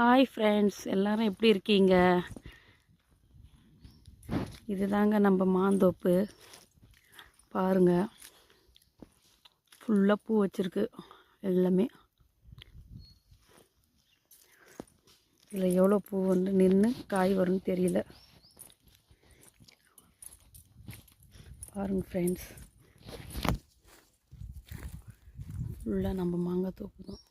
Hi friends, எல்லோரும் எப்படி இருக்கீங்க? இதுதாங்க நம்ம மாந்தோப்பு. பாருங்கள், ஃபுல்லாக பூ வச்சுருக்கு எல்லாமே. இதில் எவ்வளோ பூ வந்து நின்று காய் வரும்னு தெரியல. பாருங்கள் ஃப்ரெண்ட்ஸ், ஃபுல்லாக நம்ம மாங்காய் தோப்பு தான்.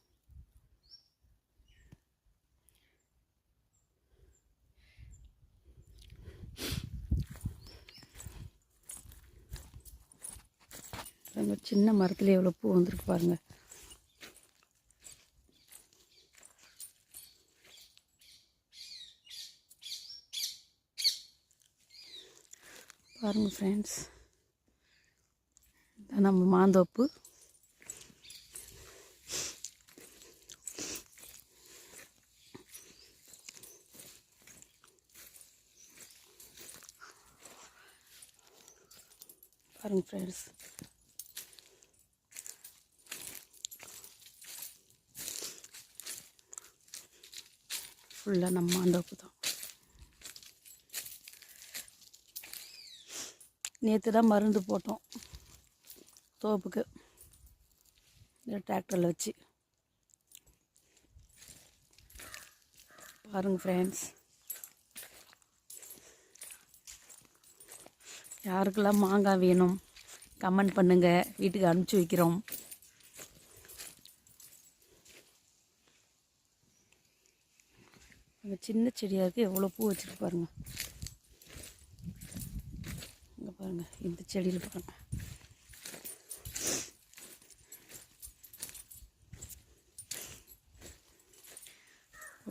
சின்ன மரத்தில் எவ்வளோ பூ வந்துருக்கு பாருங்கள். பாருங்கள் ஃப்ரெண்ட்ஸ், இதான் நம்ம மாந்தோப்பு. பாருங்கள் ஃப்ரெண்ட்ஸ், ஃபுல்லாக நம்ம மாந்தோப்பு தான். நேற்று தான் மருந்து போட்டோம் தோப்புக்கு, டிராக்டரில் வச்சு. பாருங்கள் ஃப்ரெண்ட்ஸ், யாருக்கெல்லாம் மாங்காய் வேணும் கமெண்ட் பண்ணுங்கள், வீட்டுக்கு அனுப்பிச்சி வைக்கிறோம். அங்கே சின்ன செடியாக இருக்குது, எவ்வளோ பூ வச்சுருக்கு பாருங்கள். இங்கே பாருங்கள், இந்த செடியில் பாருங்கள்.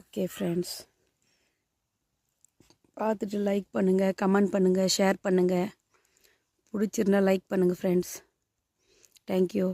ஓகே ஃப்ரெண்ட்ஸ், பார்த்துட்டு லைக் பண்ணுங்கள், கமெண்ட் பண்ணுங்கள், ஷேர் பண்ணுங்கள். பிடிச்சிருந்தா லைக் பண்ணுங்கள் ஃப்ரெண்ட்ஸ். தேங்க்யூ.